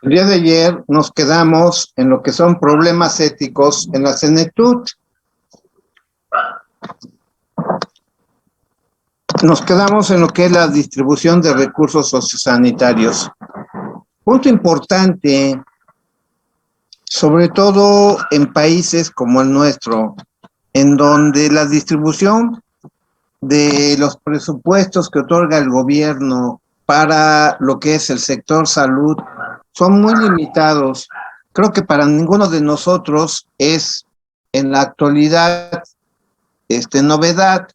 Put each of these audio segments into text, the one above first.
El día de ayer nos quedamos en lo que son problemas éticos en la CENETUT. Nos quedamos en lo que es la distribución de recursos sociosanitarios. Punto importante, sobre todo en países como el nuestro, en donde la distribución de los presupuestos que otorga el gobierno para lo que es el sector salud son muy limitados. Creo que para ninguno de nosotros es en la actualidad novedad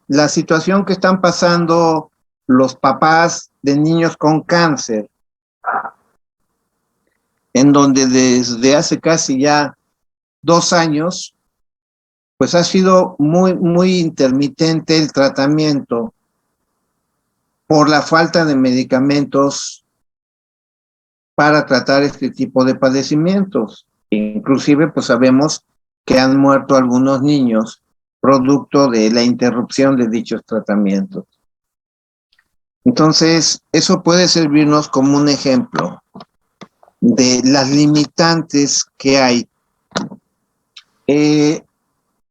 la situación que están pasando los papás de niños con cáncer, en donde desde hace casi ya 2 años, pues ha sido muy intermitente el tratamiento por la falta de medicamentos para tratar este tipo de padecimientos. Inclusive, pues sabemos que han muerto algunos niños producto de la interrupción de dichos tratamientos. Entonces, eso puede servirnos como un ejemplo de las limitantes que hay.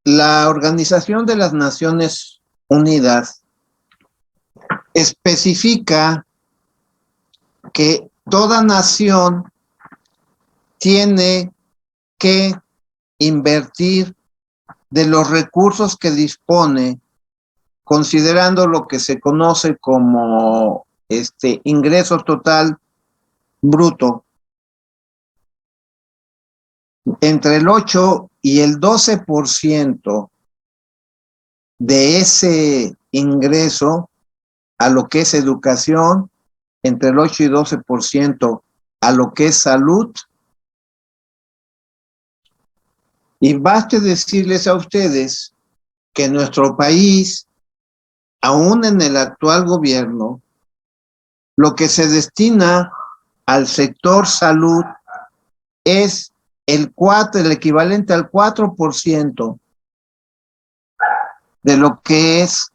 La Organización de las Naciones Unidas especifica que toda nación tiene que invertir de los recursos que dispone, considerando lo que se conoce como ingreso total bruto, entre el 8 y el 12% de ese ingreso a lo que es educación, entre el 8 y 12% a lo que es salud. Y baste decirles a ustedes que nuestro país, aún en el actual gobierno, lo que se destina al sector salud es el equivalente al 4% de lo que es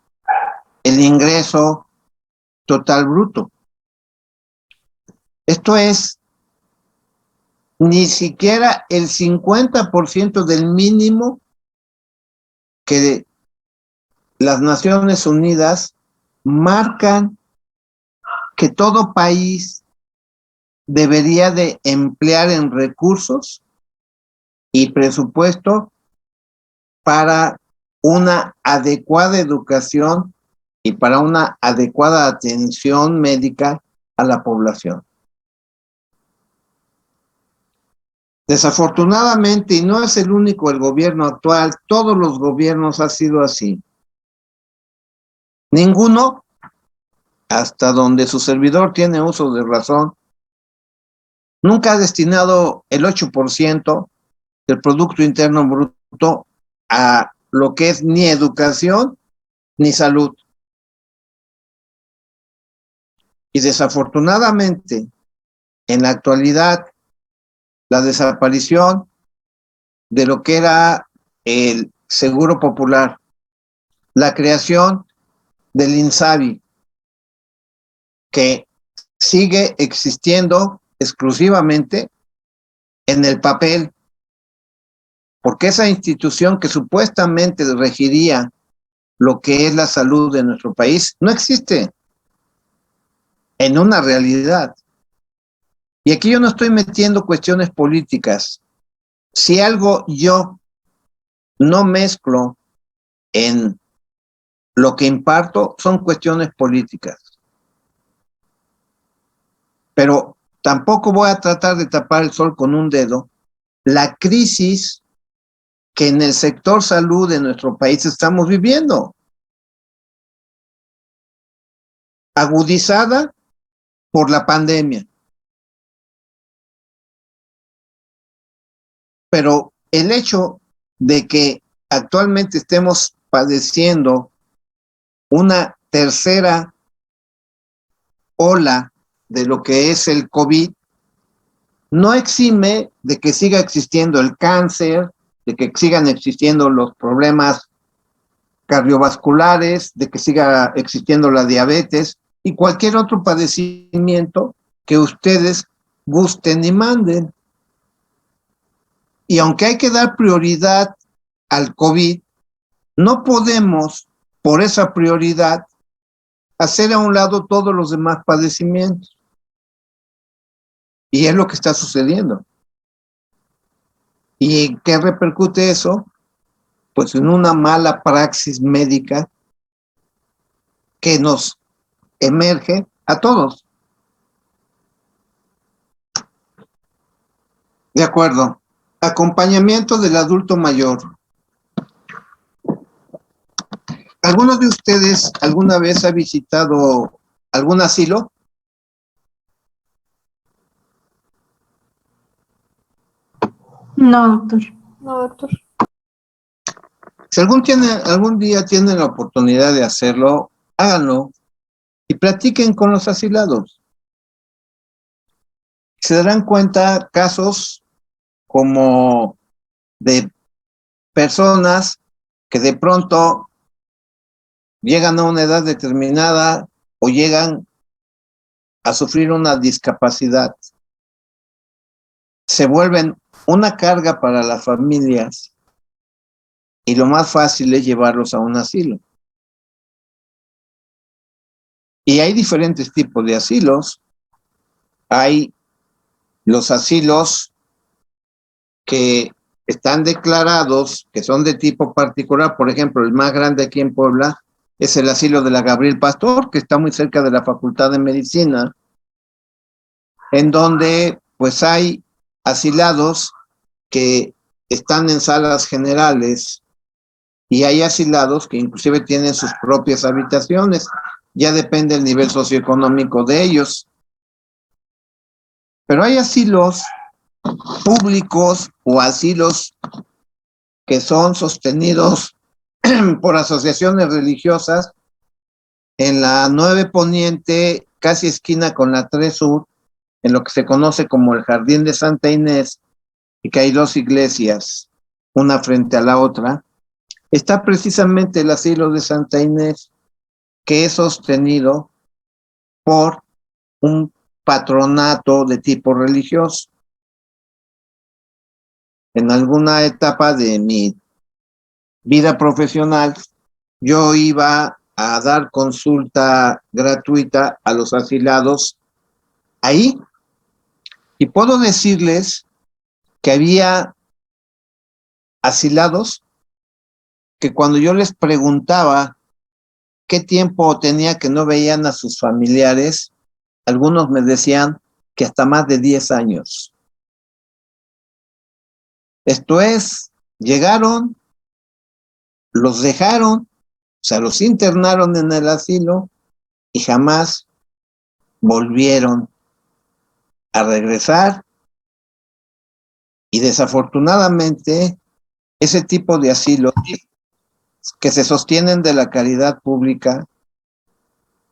el ingreso total bruto. Esto es ni siquiera el 50% del mínimo que las Naciones Unidas marcan que todo país debería de emplear en recursos y presupuesto para una adecuada educación y para una adecuada atención médica a la población. Desafortunadamente, y no es el único el gobierno actual, todos los gobiernos han sido así. Ninguno, hasta donde su servidor tiene uso de razón, nunca ha destinado el 8% del Producto Interno Bruto a lo que es ni educación ni salud. Y desafortunadamente, en la actualidad, la desaparición de lo que era el Seguro Popular, la creación del INSABI, que sigue existiendo exclusivamente en el papel, porque esa institución que supuestamente regiría lo que es la salud de nuestro país no existe en una realidad. Y aquí yo no estoy metiendo cuestiones políticas. Si algo yo no mezclo en lo que imparto, son cuestiones políticas. Pero tampoco voy a tratar de tapar el sol con un dedo. La crisis que en el sector salud de nuestro país estamos viviendo, agudizada por la pandemia. Pero el hecho de que actualmente estemos padeciendo una tercera ola de lo que es el COVID, no exime de que siga existiendo el cáncer, de que sigan existiendo los problemas cardiovasculares, de que siga existiendo la diabetes y cualquier otro padecimiento que ustedes gusten y manden. Y aunque hay que dar prioridad al COVID, no podemos, por esa prioridad, hacer a un lado todos los demás padecimientos. Y es lo que está sucediendo. ¿Y en qué repercute eso? Pues en una mala praxis médica que nos emerge a todos. De acuerdo. Acompañamiento del adulto mayor. ¿Alguno de ustedes alguna vez ha visitado algún asilo? No, doctor. No, doctor. Si algún día tienen la oportunidad de hacerlo, háganlo y platiquen con los asilados. Se darán cuenta casos como de personas que de pronto llegan a una edad determinada o llegan a sufrir una discapacidad. Se vuelven una carga para las familias y lo más fácil es llevarlos a un asilo. Y hay diferentes tipos de asilos. Hay los asilos que están declarados, que son de tipo particular. Por ejemplo, el más grande aquí en Puebla es el asilo de la Gabriel Pastor, que está muy cerca de la Facultad de Medicina, en donde pues hay asilados que están en salas generales y hay asilados que inclusive tienen sus propias habitaciones. Ya depende del nivel socioeconómico de ellos. Pero hay asilos públicos o asilos que son sostenidos por asociaciones religiosas en la 9 Poniente, casi esquina con la 3 Sur, en lo que se conoce como el Jardín de Santa Inés, y que hay dos iglesias, una frente a la otra. Está precisamente el asilo de Santa Inés, que es sostenido por un patronato de tipo religioso. En alguna etapa de mi vida profesional, yo iba a dar consulta gratuita a los asilados ahí, y puedo decirles que había asilados que cuando yo les preguntaba qué tiempo tenía que no veían a sus familiares, algunos me decían que hasta más de 10 años. Esto es, llegaron, los dejaron, o sea, los internaron en el asilo y jamás volvieron a regresar. Y desafortunadamente, ese tipo de asilos que se sostienen de la caridad pública,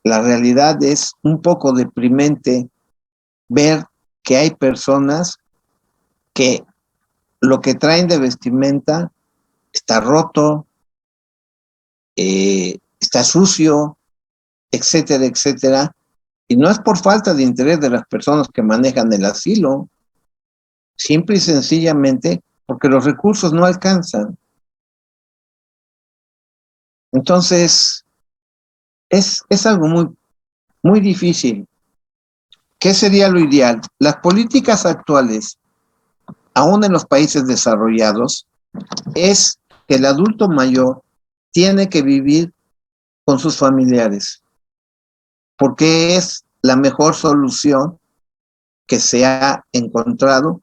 la realidad es un poco deprimente ver que hay personas que lo que traen de vestimenta está roto, está sucio, etcétera, etcétera. Y no es por falta de interés de las personas que manejan el asilo, simple y sencillamente porque los recursos no alcanzan. Entonces, es algo muy, muy difícil. ¿Qué sería lo ideal? Las políticas actuales, aún en los países desarrollados, es que el adulto mayor tiene que vivir con sus familiares, porque es la mejor solución que se ha encontrado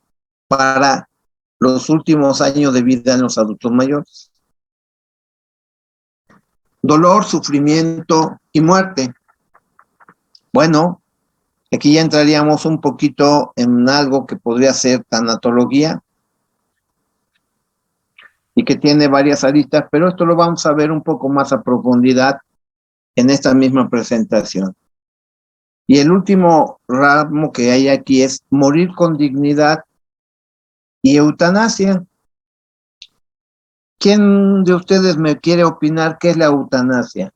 para los últimos años de vida en los adultos mayores. Dolor, sufrimiento y muerte. Bueno, aquí ya entraríamos un poquito en algo que podría ser tanatología. y que tiene varias aristas, pero esto lo vamos a ver un poco más a profundidad en esta misma presentación. Y el último ramo que hay aquí es morir con dignidad y eutanasia. ¿Quién de ustedes me quiere opinar qué es la eutanasia?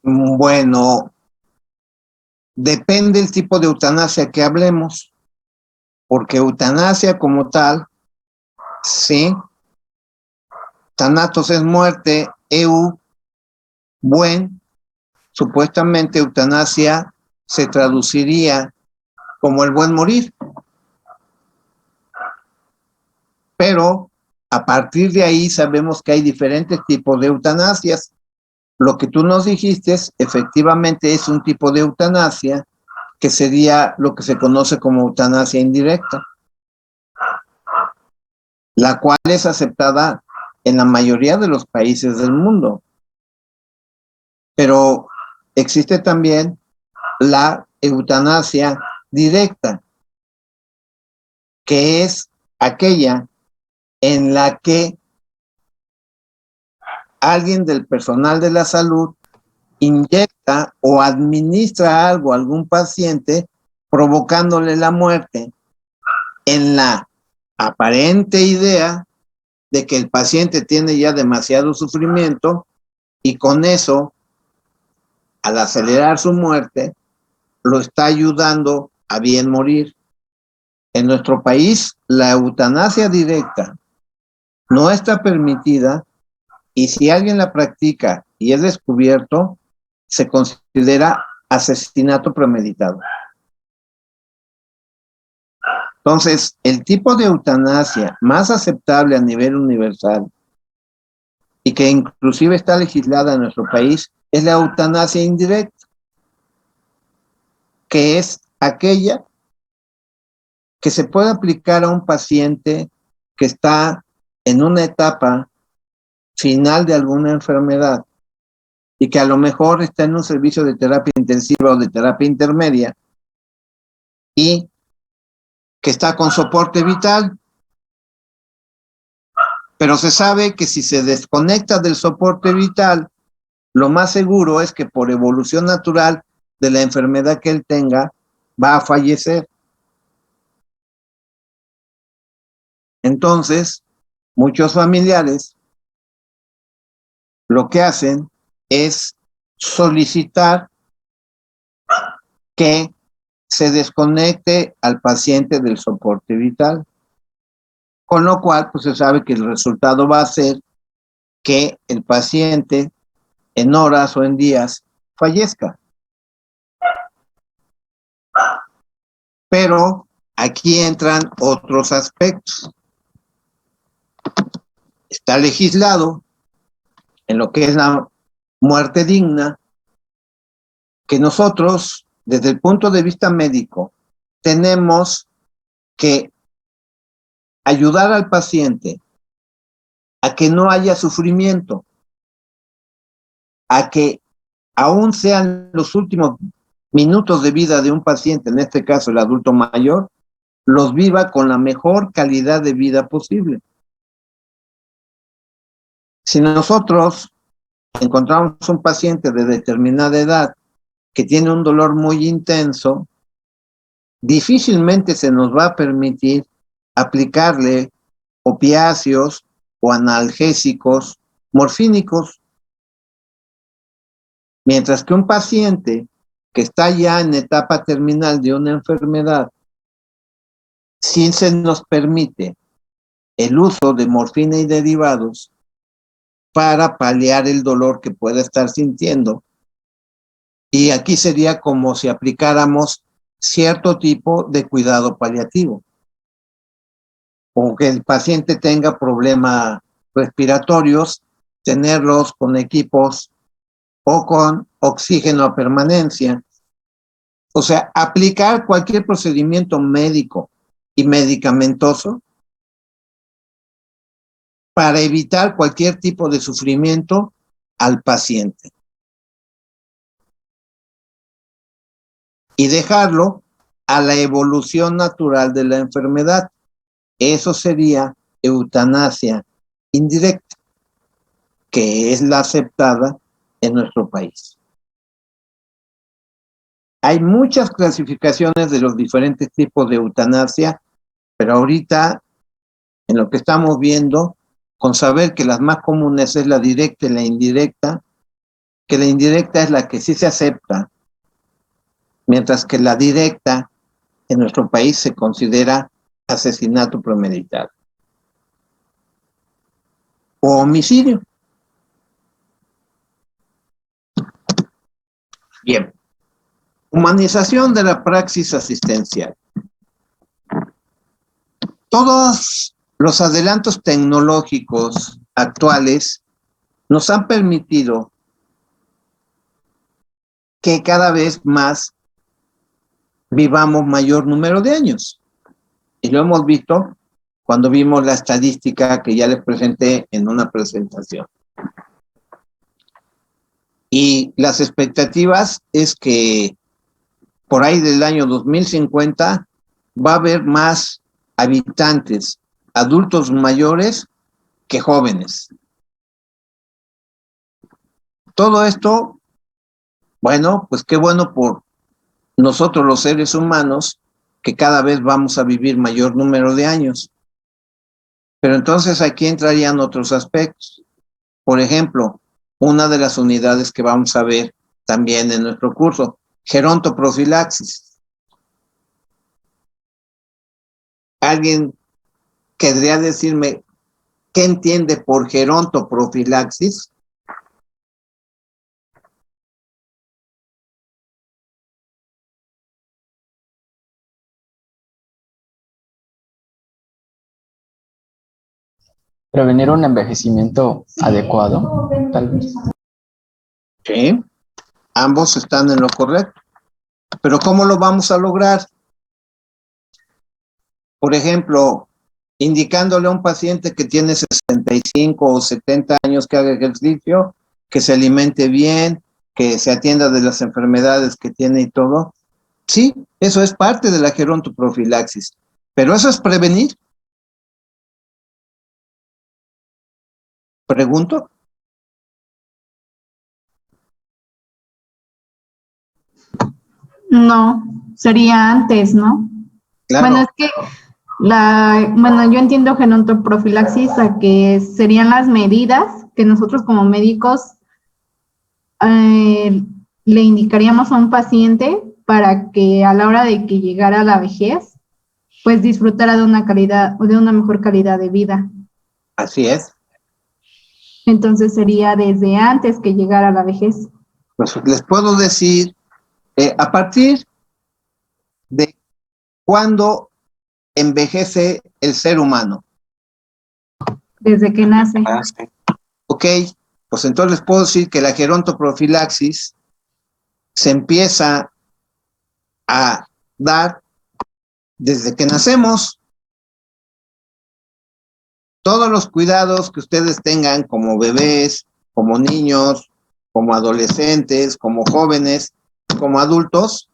Bueno, depende del tipo de eutanasia que hablemos, porque eutanasia como tal, sí, thanatos es muerte, buen, supuestamente eutanasia se traduciría como el buen morir, pero a partir de ahí sabemos que hay diferentes tipos de eutanasias. Lo que tú nos dijiste efectivamente es un tipo de eutanasia que sería lo que se conoce como eutanasia indirecta, la cual es aceptada en la mayoría de los países del mundo. Pero existe también la eutanasia directa, que es aquella en la que alguien del personal de la salud inyecta o administra algo a algún paciente provocándole la muerte en la aparente idea de que el paciente tiene ya demasiado sufrimiento y con eso, al acelerar su muerte, lo está ayudando a bien morir. En nuestro país, la eutanasia directa no está permitida y si alguien la practica y es descubierto, se considera asesinato premeditado. Entonces, el tipo de eutanasia más aceptable a nivel universal y que inclusive está legislada en nuestro país es la eutanasia indirecta, que es aquella que se puede aplicar a un paciente que está en una etapa final de alguna enfermedad y que a lo mejor está en un servicio de terapia intensiva o de terapia intermedia y que está con soporte vital, pero se sabe que si se desconecta del soporte vital, lo más seguro es que por evolución natural de la enfermedad que él tenga, va a fallecer. Entonces, muchos familiares lo que hacen es solicitar que se desconecte al paciente del soporte vital, con lo cual pues se sabe que el resultado va a ser que el paciente en horas o en días fallezca. Pero aquí entran otros aspectos. Está legislado en lo que es la muerte digna, que nosotros, desde el punto de vista médico, tenemos que ayudar al paciente a que no haya sufrimiento, a que aún sean los últimos minutos de vida de un paciente, en este caso el adulto mayor, los viva con la mejor calidad de vida posible. Si nosotros encontramos un paciente de determinada edad que tiene un dolor muy intenso, difícilmente se nos va a permitir aplicarle opiáceos o analgésicos morfínicos, mientras que un paciente que está ya en etapa terminal de una enfermedad, sí se nos permite el uso de morfina y derivados para paliar el dolor que pueda estar sintiendo. Y aquí sería como si aplicáramos cierto tipo de cuidado paliativo, o que el paciente tenga problemas respiratorios, tenerlos con equipos o con oxígeno a permanencia. O sea, aplicar cualquier procedimiento médico y medicamentoso para evitar cualquier tipo de sufrimiento al paciente y dejarlo a la evolución natural de la enfermedad. Eso sería eutanasia indirecta, que es la aceptada en nuestro país. Hay muchas clasificaciones de los diferentes tipos de eutanasia, pero ahorita, en lo que estamos viendo, con saber que las más comunes es la directa y la indirecta, que la indirecta es la que sí se acepta, mientras que la directa en nuestro país se considera asesinato premeditado o homicidio. Bien. Humanización de la praxis asistencial. Todos los adelantos tecnológicos actuales nos han permitido que cada vez más vivamos mayor número de años. Y lo hemos visto cuando vimos la estadística que ya les presenté en una presentación. Y las expectativas es que por ahí del año 2050 va a haber más habitantes, adultos mayores que jóvenes. Todo esto, bueno, pues qué bueno por nosotros los seres humanos, que cada vez vamos a vivir mayor número de años. Pero entonces aquí entrarían otros aspectos. Por ejemplo, una de las unidades que vamos a ver también en nuestro curso, gerontoprofilaxis. ¿Alguien querría decirme qué entiende por gerontoprofilaxis? Prevenir un envejecimiento adecuado, tal vez. Sí, ambos están en lo correcto. Pero ¿cómo lo vamos a lograr? Por ejemplo, indicándole a un paciente que tiene 65 o 70 años que haga ejercicio, que se alimente bien, que se atienda de las enfermedades que tiene y todo. Sí, eso es parte de la gerontoprofilaxis. Pero eso es prevenir. Pregunto. No, sería antes, ¿no? Claro. Bueno, es que yo entiendo gerontoprofilaxis a que serían las medidas que nosotros como médicos le indicaríamos a un paciente para que a la hora de que llegara a la vejez, pues disfrutara de una mejor calidad de vida. Así es. Entonces sería desde antes que llegara a la vejez. Pues les puedo decir, a partir de cuándo envejece el ser humano. Desde que nace. Ok, pues entonces les puedo decir que la gerontoprofilaxis se empieza a dar desde que nacemos. Todos los cuidados que ustedes tengan como bebés, como niños, como adolescentes, como jóvenes, como adultos,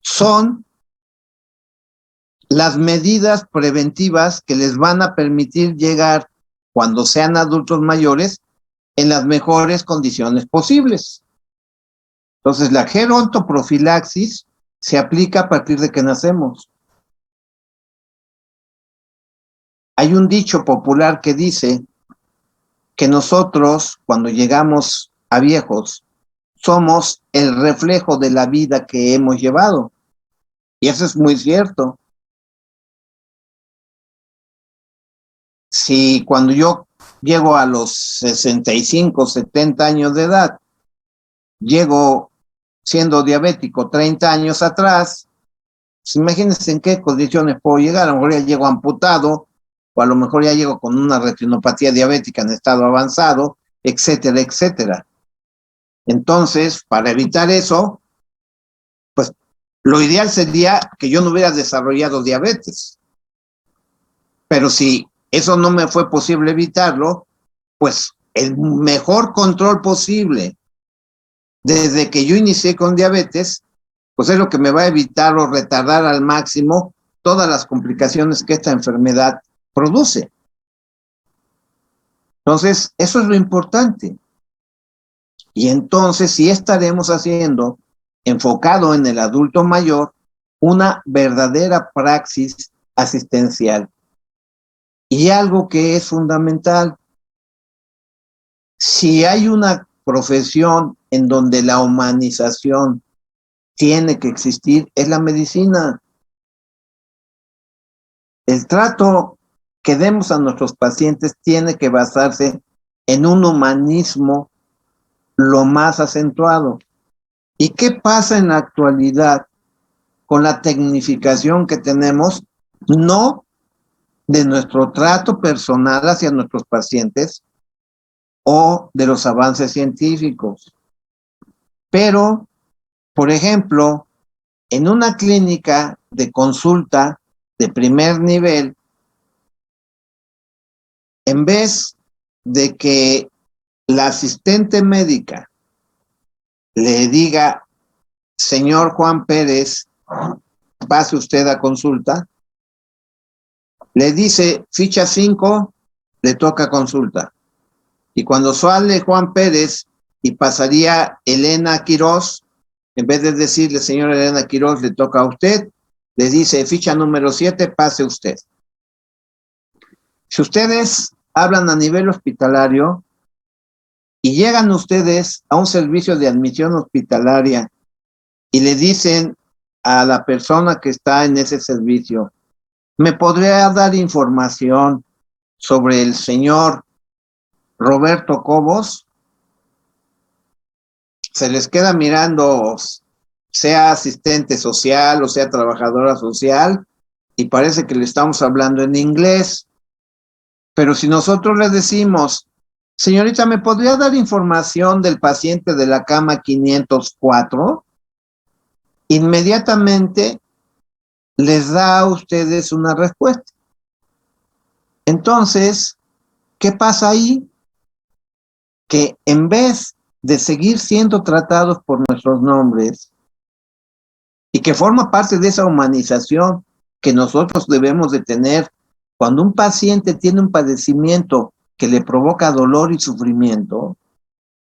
son las medidas preventivas que les van a permitir llegar, cuando sean adultos mayores, en las mejores condiciones posibles. Entonces, la gerontoprofilaxis se aplica a partir de que nacemos. Hay un dicho popular que dice que nosotros, cuando llegamos a viejos, somos el reflejo de la vida que hemos llevado. Y eso es muy cierto. Si cuando yo llego a los 65, 70 años de edad, llego siendo diabético 30 años atrás, pues imagínense en qué condiciones puedo llegar. A lo mejor ya llego amputado, o a lo mejor ya llego con una retinopatía diabética en estado avanzado, etcétera, etcétera. Entonces, para evitar eso, pues Lo ideal sería que yo no hubiera desarrollado diabetes. Pero si eso no me fue posible evitarlo, pues el mejor control posible desde que yo inicié con diabetes, pues es lo que me va a evitar o retardar al máximo todas las complicaciones que esta enfermedad produce. Entonces, eso es lo importante. Y entonces sí estaremos haciendo, enfocado en el adulto mayor, una verdadera praxis asistencial. Y algo que es fundamental, si hay una profesión en donde la humanización tiene que existir, es la medicina. El trato que demos a nuestros pacientes tiene que basarse en un humanismo lo más acentuado. ¿Y qué pasa en la actualidad con la tecnificación que tenemos? No de nuestro trato personal hacia nuestros pacientes o de los avances científicos. Pero, por ejemplo, en una clínica de consulta de primer nivel, en vez de que la asistente médica le diga, señor Juan Pérez, pase usted a consulta, le dice, ficha 5, le toca consulta. Y cuando sale Juan Pérez y pasaría Elena Quirós, en vez de decirle, señora Elena Quirós, le toca a usted, le dice, ficha número 7, pase usted. Si ustedes hablan a nivel hospitalario y llegan ustedes a un servicio de admisión hospitalaria y le dicen a la persona que está en ese servicio, ¿me podría dar información sobre el señor Roberto Cobos? Se les queda mirando, sea asistente social o sea trabajadora social, y parece que le estamos hablando en inglés. Pero si nosotros le decimos, señorita, ¿me podría dar información del paciente de la cama 504? Inmediatamente les da a ustedes una respuesta. Entonces, ¿qué pasa ahí? Que en vez de seguir siendo tratados por nuestros nombres y que forma parte de esa humanización que nosotros debemos de tener cuando un paciente tiene un padecimiento que le provoca dolor y sufrimiento,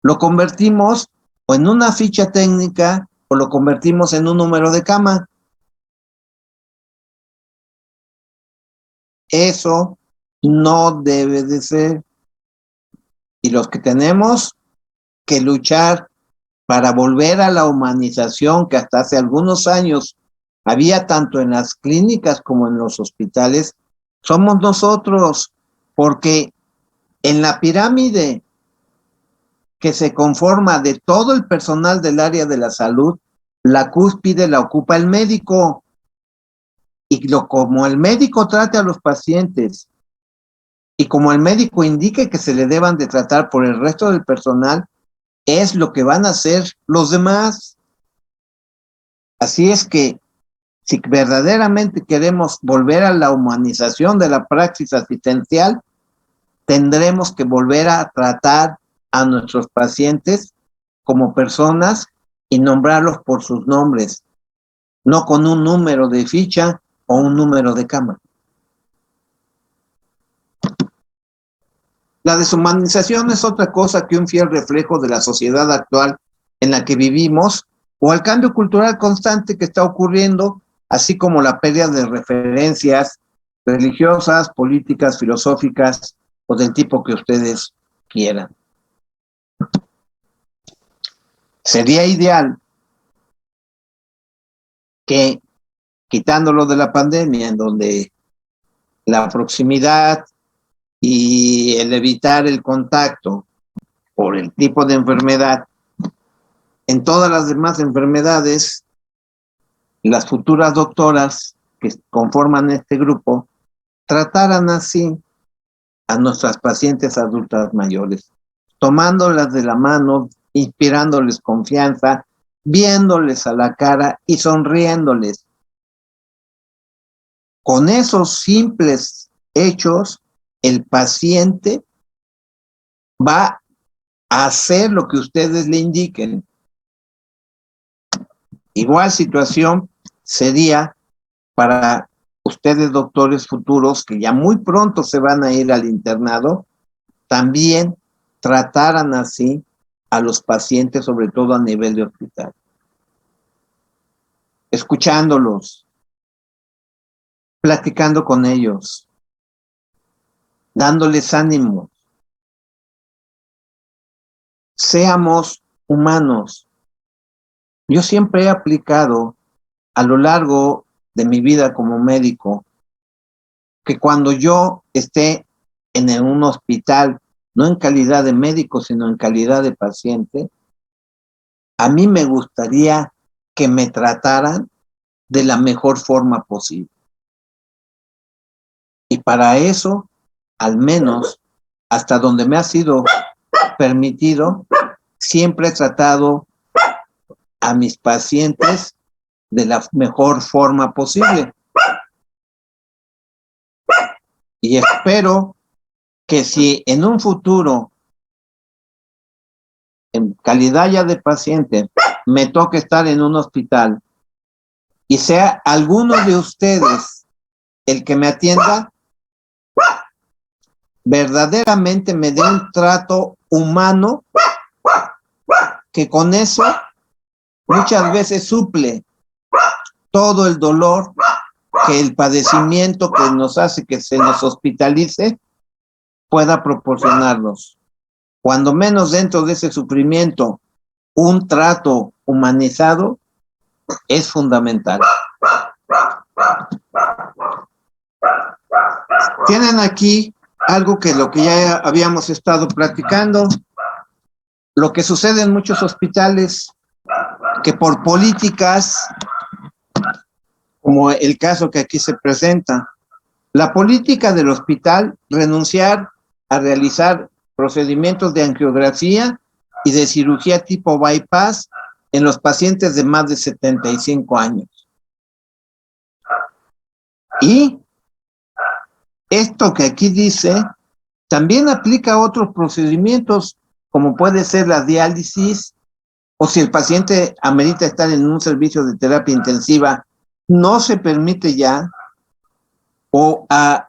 lo convertimos o en una ficha técnica o lo convertimos en un número de cama. Eso no debe de ser. Y los que tenemos que luchar para volver a la humanización que hasta hace algunos años había tanto en las clínicas como en los hospitales, somos nosotros, porque en la pirámide que se conforma de todo el personal del área de la salud, la cúspide la ocupa el médico. Y como el médico trate a los pacientes y como el médico indique que se le deban de tratar por el resto del personal, es lo que van a hacer los demás. Así es que si verdaderamente queremos volver a la humanización de la praxis asistencial, tendremos que volver a tratar a nuestros pacientes como personas y nombrarlos por sus nombres, no con un número de ficha o un número de cama. La deshumanización es otra cosa que un fiel reflejo de la sociedad actual en la que vivimos o el cambio cultural constante que está ocurriendo, así como la pérdida de referencias religiosas, políticas, filosóficas o del tipo que ustedes quieran. Sería ideal que, quitándolo de la pandemia, en donde la proximidad y el evitar el contacto por el tipo de enfermedad, en todas las demás enfermedades, las futuras doctoras que conforman este grupo trataran así a nuestras pacientes adultas mayores, tomándolas de la mano, inspirándoles confianza viéndoles a la cara y sonriéndoles. Con esos simples hechos, el paciente va a hacer lo que ustedes le indiquen. Igual situación sería para ustedes, doctores futuros, que ya muy pronto se van a ir al internado, también trataran así a los pacientes, sobre todo a nivel de hospital. Escuchándolos, platicando con ellos, dándoles ánimo. Seamos humanos. Yo siempre he aplicado a lo largo de mi vida como médico que cuando yo esté en un hospital, no en calidad de médico, sino en calidad de paciente, a mí me gustaría que me trataran de la mejor forma posible. Y para eso, al menos hasta donde me ha sido permitido, siempre he tratado a mis pacientes de la mejor forma posible. Y espero que si en un futuro, en calidad ya de paciente, me toque estar en un hospital y sea alguno de ustedes el que me atienda, verdaderamente me dé un trato humano que con eso muchas veces suple todo el dolor que el padecimiento que nos hace que se nos hospitalice pueda proporcionarnos. Cuando menos dentro de ese sufrimiento, un trato humanizado es fundamental. Tienen aquí algo que lo que ya habíamos estado platicando, lo que sucede en muchos hospitales, que por políticas, como el caso que aquí se presenta, la política del hospital, renunciar a realizar procedimientos de angiografía y de cirugía tipo bypass en los pacientes de más de 75 años. Y esto que aquí dice, también aplica a otros procedimientos, como puede ser la diálisis, o si el paciente amerita estar en un servicio de terapia intensiva, no se permite ya, o a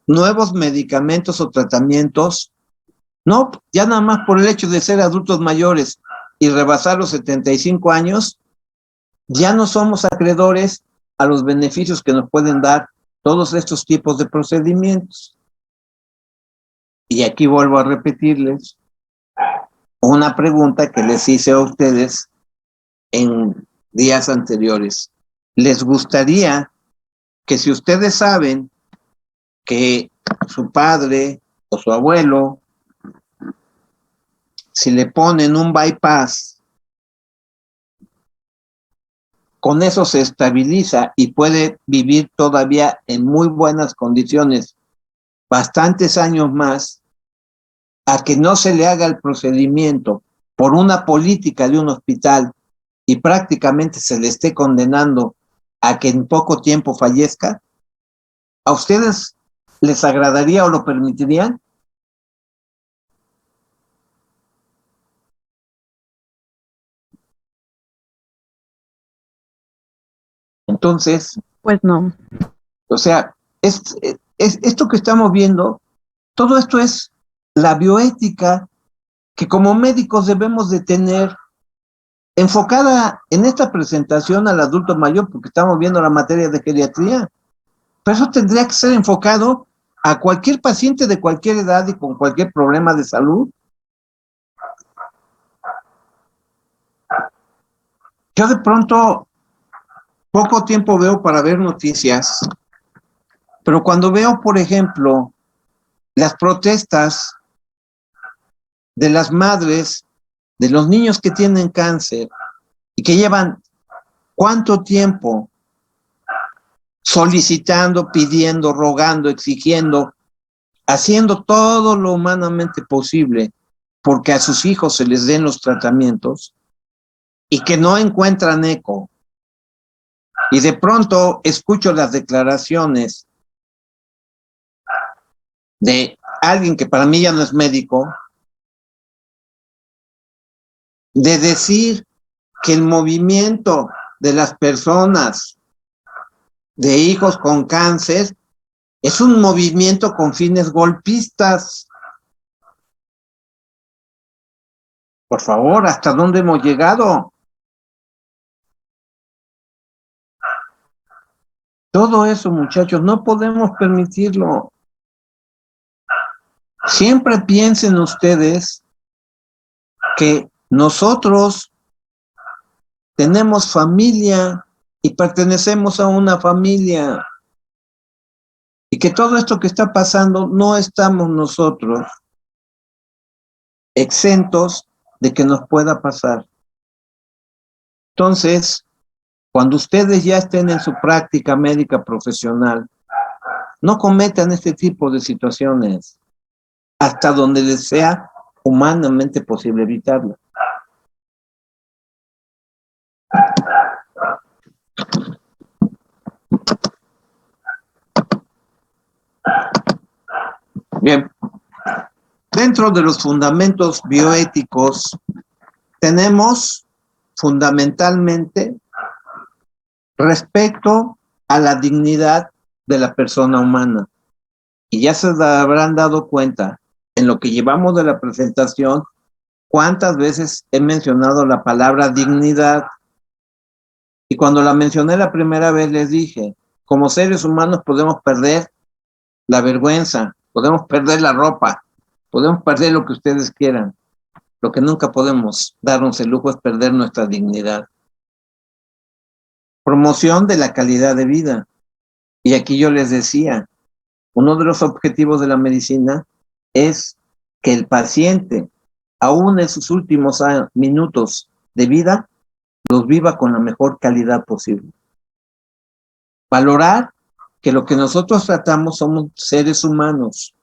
nuevos medicamentos o tratamientos. No, ya nada más por el hecho de ser adultos mayores y rebasar los 75 años, ya no somos acreedores a los beneficios que nos pueden dar todos estos tipos de procedimientos. Y aquí vuelvo a repetirles una pregunta que les hice a ustedes en días anteriores. ¿Les gustaría que, si ustedes saben que su padre o su abuelo, si le ponen un bypass, con eso se estabiliza y puede vivir todavía en muy buenas condiciones bastantes años más, a que no se le haga el procedimiento por una política de un hospital y prácticamente se le esté condenando a que en poco tiempo fallezca? ¿A ustedes les agradaría o lo permitirían? Entonces, Pues no. o sea, esto que estamos viendo, todo esto es la bioética que como médicos debemos de tener enfocada en esta presentación al adulto mayor, porque estamos viendo la materia de geriatría, pero eso tendría que ser enfocado a cualquier paciente de cualquier edad y con cualquier problema de salud. Yo de pronto poco tiempo veo para ver noticias, pero cuando veo, por ejemplo, las protestas de las madres de los niños que tienen cáncer y que llevan cuánto tiempo solicitando, pidiendo, rogando, exigiendo, haciendo todo lo humanamente posible porque a sus hijos se les den los tratamientos, y que no encuentran eco. Y de pronto escucho las declaraciones de alguien que para mí ya no es médico, de decir que el movimiento de las personas de hijos con cáncer es un movimiento con fines golpistas. Por favor, ¿hasta dónde hemos llegado? Todo eso, muchachos, no podemos permitirlo. Siempre piensen ustedes que nosotros tenemos familia y pertenecemos a una familia y que todo esto que está pasando no estamos nosotros exentos de que nos pueda pasar. Entonces, cuando ustedes ya estén en su práctica médica profesional, no cometan este tipo de situaciones hasta donde les sea humanamente posible evitarlo. Bien, dentro de los fundamentos bioéticos tenemos fundamentalmente respecto a la dignidad de la persona humana. Y ya se habrán dado cuenta en lo que llevamos de la presentación cuántas veces he mencionado la palabra dignidad. Y cuando la mencioné la primera vez les dije, como seres humanos podemos perder la vergüenza, podemos perder la ropa, podemos perder lo que ustedes quieran. Lo que nunca podemos darnos el lujo es perder nuestra dignidad. Promoción de la calidad de vida. Y aquí yo les decía, uno de los objetivos de la medicina es que el paciente, aún en sus últimos minutos de vida, los viva con la mejor calidad posible. Valorar que lo que nosotros tratamos somos seres humanos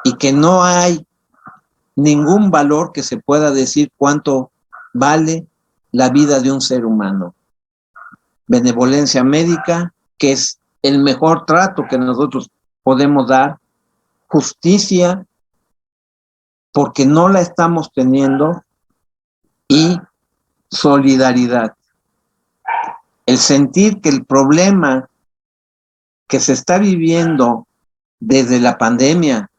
y que no hay ningún valor que se pueda decir cuánto vale la vida de un ser humano. Benevolencia médica, que es el mejor trato que nosotros podemos dar. Justicia, porque no la estamos teniendo. Y solidaridad. El sentir que el problema que se está viviendo desde la pandemia,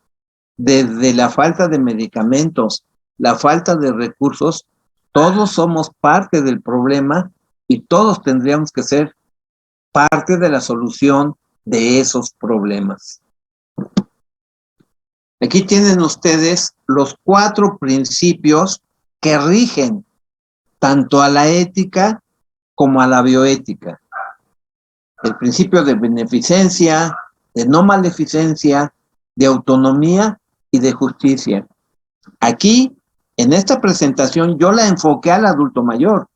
desde la falta de medicamentos, la falta de recursos, todos somos parte del problema y todos tendríamos que ser parte de la solución de esos problemas. Aquí tienen ustedes los 4 principios que rigen tanto a la ética como a la bioética. El principio de beneficencia, de no maleficencia, de autonomía y de justicia. Aquí, en esta presentación, yo la enfoqué al adulto mayor.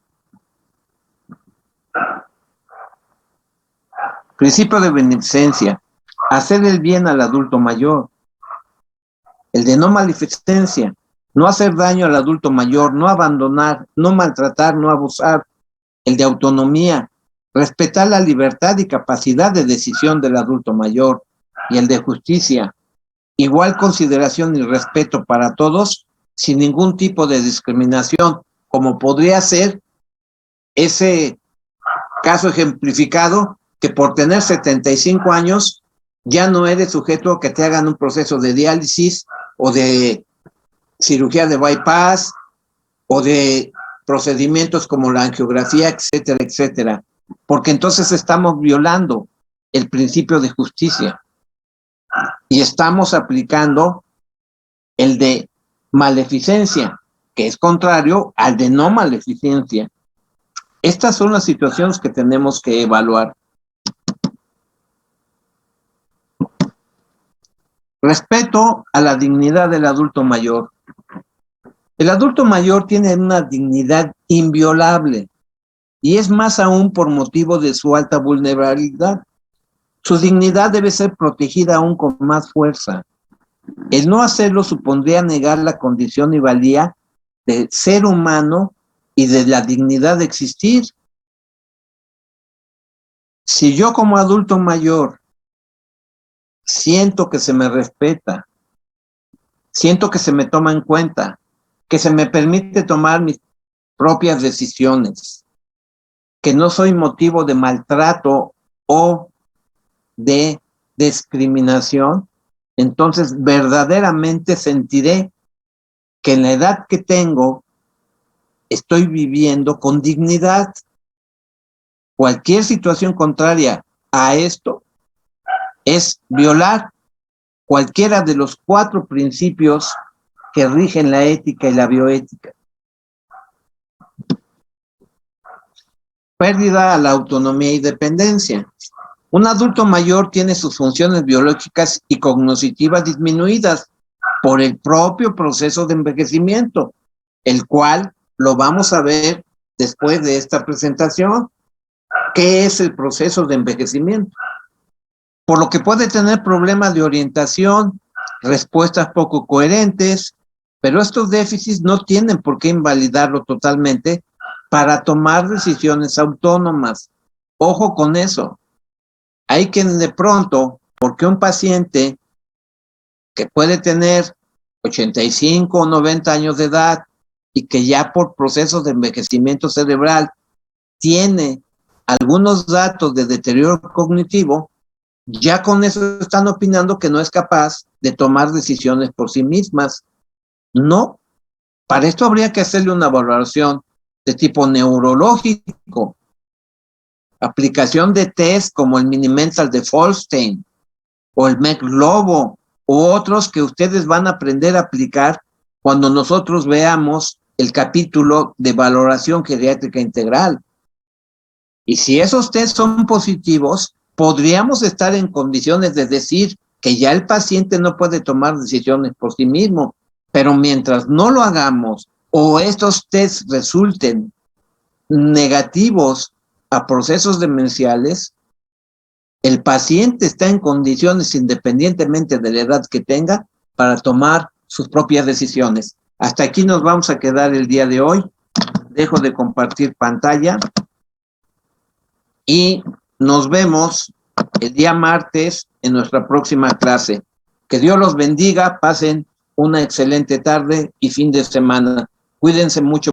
Principio de beneficencia, hacer el bien al adulto mayor. El de no maleficencia, no hacer daño al adulto mayor, no abandonar, no maltratar, no abusar. El de autonomía, respetar la libertad y capacidad de decisión del adulto mayor. Y el de justicia, igual consideración y respeto para todos, sin ningún tipo de discriminación, como podría ser ese caso ejemplificado que por tener 75 años ya no eres sujeto a que te hagan un proceso de diálisis o de cirugía de bypass o de procedimientos como la angiografía, etcétera, etcétera, porque entonces estamos violando el principio de justicia y estamos aplicando el de maleficencia, que es contrario al de no maleficencia. Estas son las situaciones que tenemos que evaluar. Respeto a la dignidad del adulto mayor. El adulto mayor tiene una dignidad inviolable y es más aún por motivo de su alta vulnerabilidad. Su dignidad debe ser protegida aún con más fuerza. El no hacerlo supondría negar la condición y valía de ser humano y de la dignidad de existir. Si yo como adulto mayor siento que se me respeta, siento que se me toma en cuenta, que se me permite tomar mis propias decisiones, que no soy motivo de maltrato o de discriminación, entonces verdaderamente sentiré que en la edad que tengo estoy viviendo con dignidad. Cualquier situación contraria a esto es violar cualquiera de los 4 principios que rigen la ética y la bioética. Pérdida a la autonomía y dependencia. Un adulto mayor tiene sus funciones biológicas y cognitivas disminuidas por el propio proceso de envejecimiento, el cual lo vamos a ver después de esta presentación. ¿Qué es el proceso de envejecimiento? Por lo que puede tener problemas de orientación, respuestas poco coherentes, pero estos déficits no tienen por qué invalidarlo totalmente para tomar decisiones autónomas. Ojo con eso. Hay quien de pronto, porque un paciente que puede tener 85 o 90 años de edad y que ya por procesos de envejecimiento cerebral tiene algunos datos de deterioro cognitivo, ya con eso están opinando que no es capaz de tomar decisiones por sí mismas. No, para esto habría que hacerle una valoración de tipo neurológico, aplicación de test como el Mini-Mental de Folstein o el MEC-Lobo u otros que ustedes van a aprender a aplicar cuando nosotros veamos el capítulo de valoración geriátrica integral. Y si esos test son positivos, podríamos estar en condiciones de decir que ya el paciente no puede tomar decisiones por sí mismo, pero mientras no lo hagamos o estos tests resulten negativos a procesos demenciales, el paciente está en condiciones, independientemente de la edad que tenga, para tomar sus propias decisiones. Hasta aquí nos vamos a quedar el día de hoy. Dejo de compartir pantalla y nos vemos el día martes en nuestra próxima clase. Que Dios los bendiga, pasen una excelente tarde y fin de semana. Cuídense mucho.